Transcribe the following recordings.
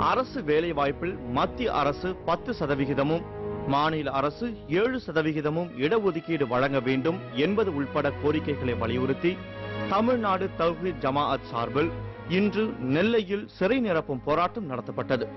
அரசு வேலைவாய்ப்பில் மத்திய அரசு 10%, மாநில அரசு 7% இடஒதுக்கீடு வழங்க வேண்டும் என்பது உள்பட கோரிக்கைகளை வலியுறுத்தி தமிழ்நாடு தௌஹீத் ஜமாஅத் சார்பில் இன்று நெல்லையில் சிறை நிரப்பும் போராட்டம் நடத்தப்பட்டது.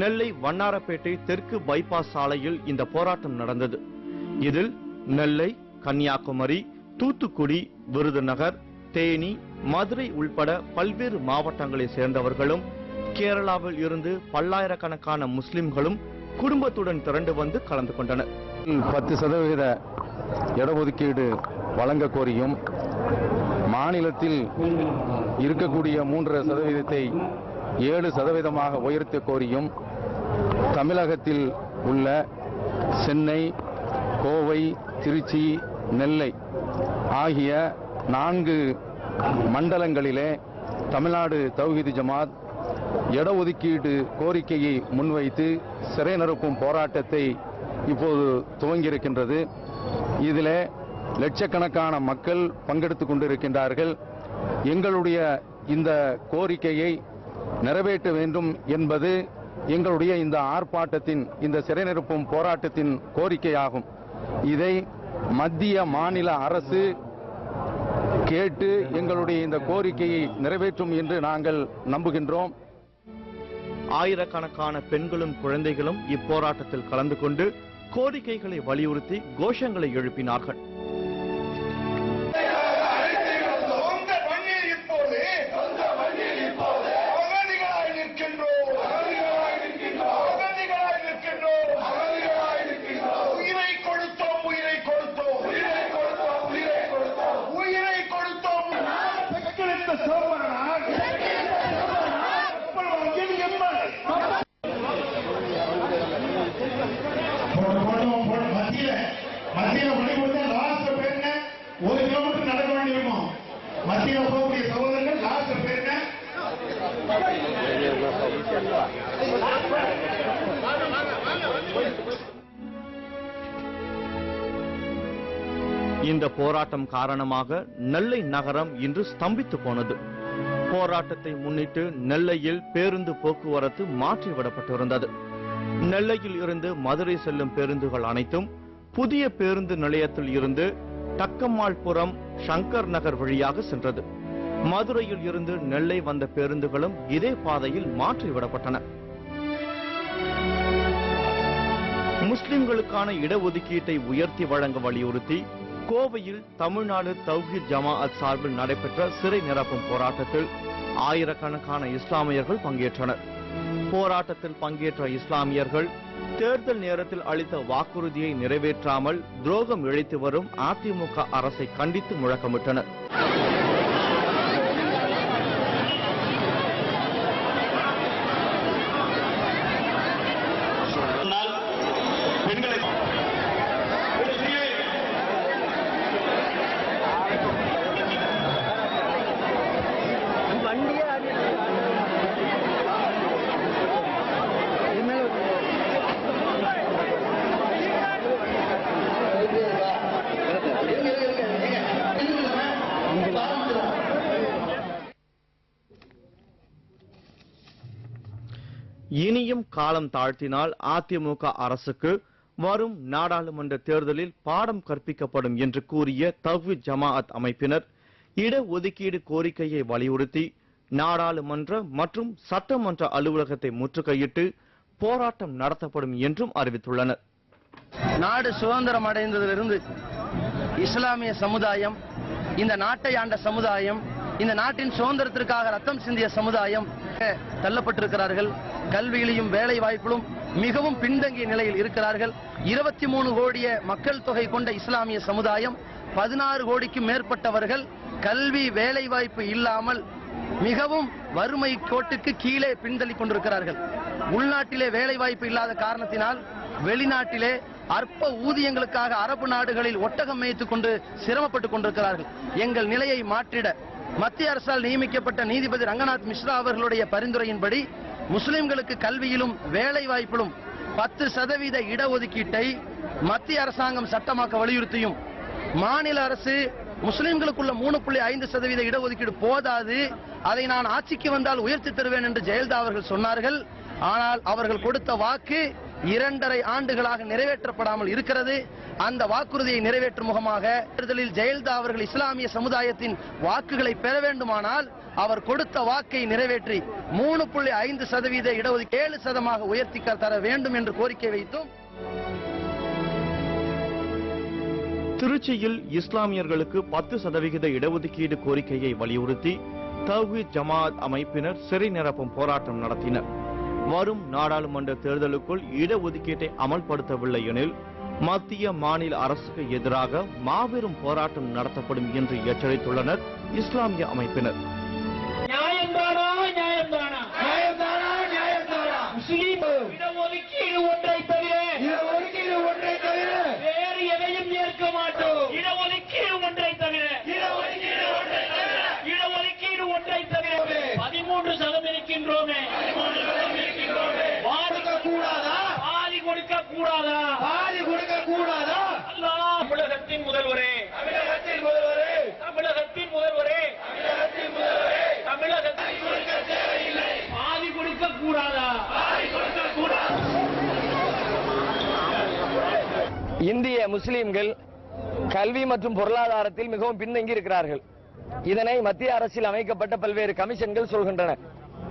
நெல்லை வண்ணாரப்பேட்டை தெற்கு பைபாஸ் சாலையில் இந்த போராட்டம் நடந்தது. இதில் நெல்லை, கன்னியாகுமரி, தூத்துக்குடி, விருதுநகர், தேனி, மதுரை உள்பட பல்வேறு மாவட்டங்களை சேர்ந்தவர்களும் கேரளாவில் இருந்து பல்லாயிரக்கணக்கான முஸ்லிம்களும் குடும்பத்துடன் திரண்டு வந்து கலந்து கொண்டனர். 10% இடஒதுக்கீடு வழங்க கோரியும், மாநிலத்தில் இருக்கக்கூடிய 3%ஐ 7% உயர்த்த கோரியும், தமிழகத்தில் உள்ள சென்னை, கோவை, திருச்சி, நெல்லை ஆகிய 4 மண்டலங்களிலே தமிழ்நாடு தௌஹீத் ஜமாத் இடஒதுக்கீடு கோரிக்கையை முன்வைத்து சிறை நிரப்பும் போராட்டத்தை இப்போது துவங்கியிருக்கின்றது. இதிலே லட்சக்கணக்கான மக்கள் பங்கெடுத்துக் கொண்டிருக்கின்றார்கள். எங்களுடைய இந்த கோரிக்கையை நிறைவேற்ற வேண்டும் என்பது எங்களுடைய இந்த ஆர்ப்பாட்டத்தின், இந்த சிறை நிரப்பும் போராட்டத்தின் கோரிக்கையாகும். இதை மத்திய மாநில அரசு கேட்டு எங்களுடைய இந்த கோரிக்கையை நிறைவேற்றும் என்று நாங்கள் நம்புகின்றோம். ஆயிரக்கணக்கான பெண்களும் குழந்தைகளும் இப்போராட்டத்தில் கலந்து கொண்டு கோரிக்கைகளை வலியுறுத்தி கோஷங்களை எழுப்பினார்கள். இந்த போராட்டம் காரணமாக நெல்லை நகரம் இன்று ஸ்தம்பித்து போனது. போராட்டத்தை முன்னிட்டு நெல்லையில் பேருந்து போக்குவரத்து மாற்றிவிடப்பட்டிருந்தது. நெல்லையில் இருந்து மதுரை செல்லும் பேருந்துகள் அனைத்தும் புதிய பேருந்து நிலையத்தில் இருந்து டக்கம்மாள்புரம், சங்கர் நகர் வழியாக சென்றது. மதுரையில் இருந்து நெல்லை வந்த பேருந்துகளும் இதே பாதையில் மாற்றிவிடப்பட்டன. முஸ்லிம்களுக்கான இடஒதுக்கீட்டை உயர்த்தி வழங்க வலியுறுத்தி கோவையில் தமிழ்நாடு தௌஹீத் ஜமாஅத் சார்பில் நடைபெற்ற சிறை நிரப்பும் போராட்டத்தில் ஆயிரக்கணக்கான இஸ்லாமியர்கள் பங்கேற்றனர். போராட்டத்தில் பங்கேற்ற இஸ்லாமியர்கள் தேர்தல் நேரத்தில் அளித்த வாக்குறுதியை நிறைவேற்றாமல் துரோகம் இழைத்து வரும் அதிமுக அரசை கண்டித்து முழக்கமிட்டனர். இனியும் காலம் தாழ்த்தினால் அதிமுக அரசுக்கு வரும் நாடாளுமன்ற தேர்தலில் பாடம் கற்பிக்கப்படும் என்று கூறிய தவ்ஹீத் ஜமாஅத் அமைப்பினர் இடஒதுக்கீடு கோரிக்கையை வலியுறுத்தி நாடாளுமன்ற மற்றும் சட்டமன்ற அலுவலகத்தை முற்றுகையிட்டு போராட்டம் நடத்தப்படும் என்றும் அறிவித்துள்ளனர். நாடு சுதந்திரம் அடைந்ததிலிருந்து இஸ்லாமிய சமுதாயம், இந்த நாட்டை ஆண்ட சமுதாயம், இந்த நாட்டின் சுதந்திரத்திற்காக ரத்தம் சிந்திய சமுதாயம் தள்ளப்பட்டிருக்கிறார்கள். கல்வியிலும் வேலை வாய்ப்பிலும் மிகவும் பின்தங்கிய நிலையில் இருக்கிறார்கள். 23 கோடிய மக்கள் தொகை கொண்ட இஸ்லாமிய சமுதாயம் 16 கோடிக்கும் மேற்பட்டவர்கள் கல்வி வேலை வாய்ப்பு இல்லாமல் மிகவும் வறுமை கோட்டுக்கு கீழே பின்தள்ளி கொண்டிருக்கிறார்கள். உள்நாட்டிலே வேலை வாய்ப்பு இல்லாத காரணத்தினால் வெளிநாட்டிலே அற்ப ஊதியங்களுக்காக அரபு நாடுகளில் ஒட்டகம் மேய்த்துக் கொண்டு சிரமப்பட்டுக் கொண்டிருக்கிறார்கள். எங்கள் நிலையை மாற்றிட மத்திய அரசால் நியமிக்கப்பட்ட நீதிபதி ரங்கநாத் மிஸ்ரா அவர்களுடைய பரிந்துரையின்படி முஸ்லிம்களுக்கு கல்வியிலும் வேலை வாய்ப்பிலும் 10% இடஒதுக்கீட்டை மத்திய அரசாங்கம் சட்டமாக்க வலியுறுத்தியும், மாநில அரசு முஸ்லிம்களுக்குள்ள 3.5% இடஒதுக்கீடு போதாது, அதை நான் ஆட்சிக்கு வந்தால் உயர்த்தி தருவேன் என்று ஜெயலலிதா அவர்கள் சொன்னார்கள். ஆனால் அவர்கள் கொடுத்த வாக்கு 2.5 ஆண்டுகளாக நிறைவேற்றப்படாமல் இருக்கிறது. அந்த வாக்குறுதியை நிறைவேற்றும் முகமாக தேர்தலில் ஜெயலலிதா அவர்கள் இஸ்லாமிய சமுதாயத்தின் வாக்குகளை பெற வேண்டுமானால் அவர் கொடுத்த வாக்கை நிறைவேற்றி 3.5% இடஒதுக்கீடு 7% உயர்த்தி தர வேண்டும் என்று கோரிக்கை வைத்தும். திருச்சியில் இஸ்லாமியர்களுக்கு 10% இடஒதுக்கீடு கோரிக்கையை வலியுறுத்தி தவ்ஹீத் ஜமாஅத் அமைப்பினர் சிறை நிரப்பும் போராட்டம் நடத்தினர். வரும் நாடாளுமன்ற தேர்தலுக்குள் இடஒதுக்கீட்டை அமல்படுத்தவில்லை எனில் மத்திய மாநில அரசுக்கு எதிராக மாபெரும் போராட்டம் நடத்தப்படும் என்று எச்சரித்துள்ளனர் இஸ்லாமிய அமைப்பினர். இடஒதுக்கீடு ஒன்றை தவிர வேறு எதையும் ஏற்க மாட்டோம். இடஒதுக்கீடு ஒன்றை தவிர 13% இருக்கின்றோமே, கொடுக்க கூடாதா? தமிழகத்தின் முதல்வரே, தமிழகத்தின் பாதி கொடுக்க கூடாதா? இந்திய முஸ்லிம்கள் கல்வி மற்றும் பொருளாதாரத்தில் மிகவும் பின்தங்கி இருக்கிறார்கள். இதனை மத்திய அரசில் அமைக்கப்பட்ட பல்வேறு கமிஷன்கள் சொல்கின்றன.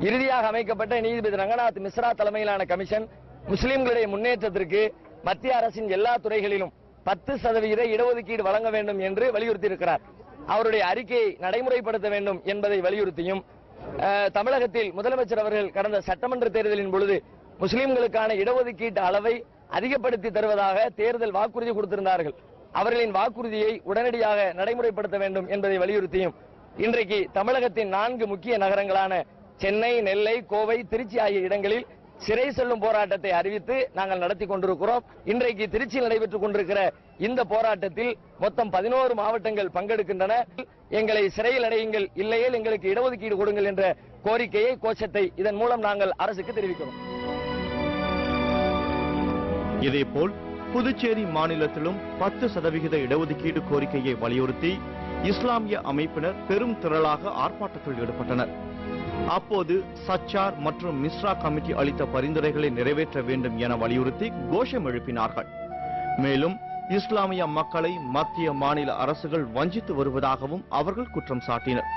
இறுதியாக அமைக்கப்பட்ட நீதிபதி ரங்கநாத் மிஸ்ரா தலைமையிலான கமிஷன் முஸ்லிம்களுடைய முன்னேற்றத்திற்கு மத்திய அரசின் எல்லா துறைகளிலும் 10% இடஒதுக்கீடு வழங்க வேண்டும் என்று வலியுறுத்தி இருக்கிறார். அவருடைய அறிக்கையை நடைமுறைப்படுத்த வேண்டும் என்பதை வலியுறுத்தியும், தமிழகத்தில் முதலமைச்சர் அவர்கள் கடந்த சட்டமன்ற தேர்தலின் பொழுது முஸ்லிம்களுக்கான இடஒதுக்கீட்டு அளவை அதிகப்படுத்தி தருவதாக தேர்தல் வாக்குறுதி கொடுத்திருந்தார்கள். அவர்களின் வாக்குறுதியை உடனடியாக நடைமுறைப்படுத்த வேண்டும் என்பதை வலியுறுத்தியும், இன்றைக்கு தமிழகத்தின் 4 முக்கிய நகரங்களான சென்னை, நெல்லை, கோவை, திருச்சி ஆகிய இடங்களில் சிறை செல்லும் போராட்டத்தை அறிவித்து நாங்கள் நடத்தி கொண்டிருக்கிறோம். இன்றைக்கு திருச்சியில் நடைபெற்றுக் கொண்டிருக்கிற இந்த போராட்டத்தில் மொத்தம் 11 மாவட்டங்கள் பங்கெடுக்கின்றன. எங்களை சிறையில் அடையுங்கள், இல்லையேல் எங்களுக்கு இடஒதுக்கீடு கொடுங்கள் என்ற கோரிக்கையை, கோஷத்தை இதன் மூலம் நாங்கள் அரசுக்கு தெரிவிக்கிறோம். இதேபோல் புதுச்சேரி மாநிலத்திலும் 10% இடஒதுக்கீடு கோரிக்கையை வலியுறுத்தி இஸ்லாமிய அமைப்பினர் பெரும் திரளாக ஆர்ப்பாட்டத்தில் ஈடுபட்டனர். அப்போது சச்சார் மற்றும் மிஸ்ரா கமிட்டி அளித்த பரிந்துரைகளை நிறைவேற்ற வேண்டும் என வலியுறுத்தி கோஷம் எழுப்பினார்கள். மேலும் இஸ்லாமிய மக்களை மத்திய மாநில அரசுகள் வஞ்சித்து வருவதாகவும் அவர்கள் குற்றம் சாட்டினர்.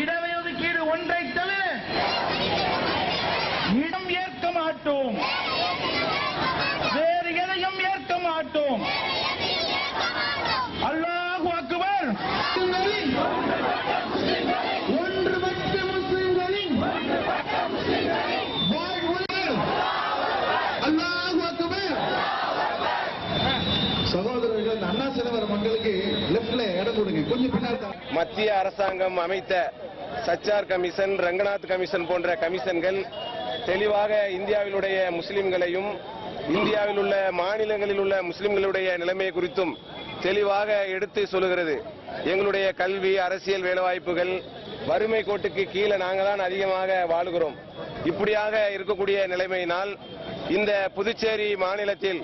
இடஒதுக்கீடு ஒன்றை தவிர இடம் ஏற்க மாட்டோம், வேறு எதையும் ஏற்க மாட்டோம். அல்லாஹு அக்பர். ஒன்றுபட்ட முஸ்லிம்களின் அல்லாஹு அக்பர். சகோதரர்கள், அண்ணா சிலவர் மக்களுக்கு லெப்ட்ல இடம் கொடுங்க, கொஞ்சம் பின்னால். மத்திய அரசாங்கம் அமைத்த சச்சார் கமிஷன், ரங்கநாத் கமிஷன் போன்ற கமிஷன்கள் தெளிவாக இந்தியாவிலுடைய முஸ்லிம்களையும் இந்தியாவில் உள்ள மாநிலங்களில் உள்ள முஸ்லிம்களுடைய நிலைமை குறித்தும் தெளிவாக எடுத்து சொல்லுகிறது. எங்களுடைய கல்வி, அரசியல், வேலைவாய்ப்புகள், வறுமை கோட்டுக்கு கீழே நாங்கள் தான் அதிகமாக வாழுகிறோம். இப்படியாக இருக்கக்கூடிய நிலைமையினால் இந்த புதுச்சேரி மாநிலத்தில்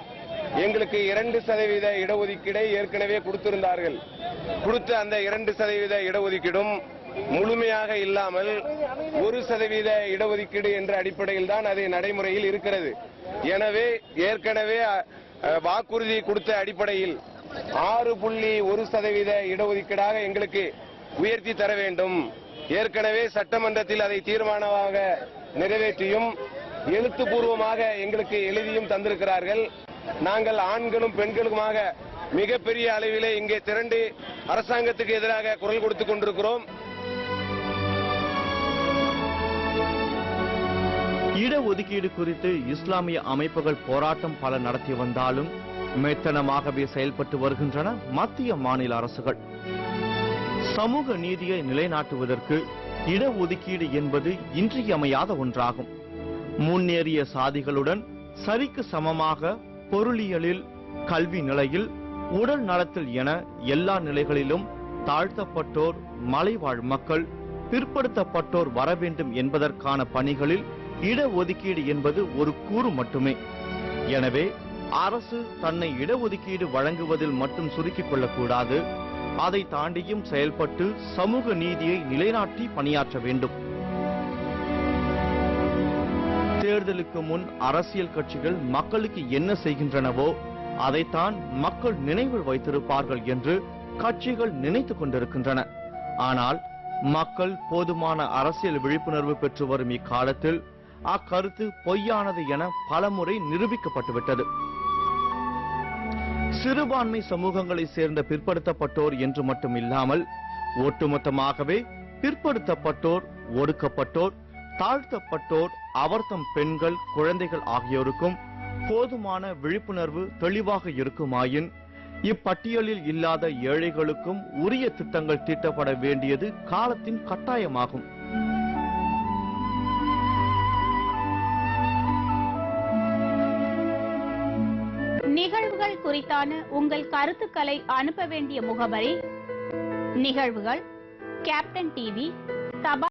எங்களுக்கு 2% இடஒதுக்கீடை ஏற்கனவே கொடுத்திருந்தார்கள். கொடுத்த அந்த 2% இடஒதுக்கீடும் முழுமையாக இல்லாமல் 1% இடஒதுக்கீடு என்ற அடிப்படையில் தான் அது நடைமுறையில் இருக்கிறது. எனவே ஏற்கனவே வாக்குறுதி கொடுத்த அடிப்படையில் 6.1% இடஒதுக்கீடாக எங்களுக்கு உயர்த்தி தர வேண்டும். ஏற்கனவே சட்டமன்றத்தில் அதை தீர்மானமாக நிறைவேற்றியும் எழுத்துப்பூர்வமாக எங்களுக்கு எழுதியும் தந்திருக்கிறார்கள். நாங்கள் ஆண்களும் பெண்களுமாக மிகப்பெரிய அளவிலே இங்கே திரண்டு அரசாங்கத்துக்கு எதிராக குரல் கொடுத்துக் கொண்டிருக்கிறோம். இடஒதுக்கீடு குறித்து இஸ்லாமிய அமைப்புகள் போராட்டம் பல நடத்தி வந்தாலும் மெத்தனமாகவே செயல்பட்டு வருகின்றன மத்திய மாநில அரசுகள். சமூக நீதியை நிலைநாட்டுவதற்கு இடஒதுக்கீடு என்பது இன்றியமையாத ஒன்றாகும். முன்னேறிய சாதிகளுடன் சரிக்கு சமமாக பொருளியலில், கல்வி நிலையில், உடல் நலத்தில் என எல்லா நிலைகளிலும் தாழ்த்தப்பட்டோர், மலைவாழ் மக்கள், பிற்படுத்தப்பட்டோர் வர வேண்டும் என்பதற்கான பணிகளில் இடஒதுக்கீடு என்பது ஒரு கூறு மட்டுமே. எனவே அரசு தன்னை இடஒதுக்கீடு வழங்குவதில் மட்டும் சுருக்கிக் கொள்ளக்கூடாது. அதை தாண்டியும் செயல்பட்டு சமூக நீதியை நிலைநாட்டி பணியாற்ற வேண்டும். தேர்தலுக்கு முன் அரசியல் கட்சிகள் மக்களுக்கு என்ன செய்கின்றனவோ அதைத்தான் மக்கள் நினைவில் வைத்திருப்பார்கள் என்று கட்சிகள் நினைத்துக் கொண்டிருக்கின்றன. ஆனால் மக்கள் போதுமான அரசியல் விழிப்புணர்வு பெற்று வரும் இக்காலத்தில் அக்கருத்து பொய்யானது என பலமுறை நிரூபிக்கப்பட்டுவிட்டது. சிறுபான்மை சமூகங்களை சேர்ந்த பிற்படுத்தப்பட்டோர் என்று மட்டும் இல்லாமல் ஒட்டுமொத்தமாகவே பிற்படுத்தப்பட்டோர், ஒடுக்கப்பட்டோர், தாழ்த்தப்பட்டோர், அவர்தம் பெண்கள், குழந்தைகள் ஆகியோருக்கும் போதுமான விழிப்புணர்வு தெளிவாக இருக்குமாயின் இப்பட்டியலில் இல்லாத ஏழைகளுக்கும் உரிய திட்டங்கள் தீட்டப்பட வேண்டியது காலத்தின் கட்டாயமாகும். நிகழ்வுகள் குறித்தான உங்கள் கருத்துக்களை அனுப்ப வேண்டிய முகவரி: நிகழ்வுகள், கேப்டன் டிவி, தபால்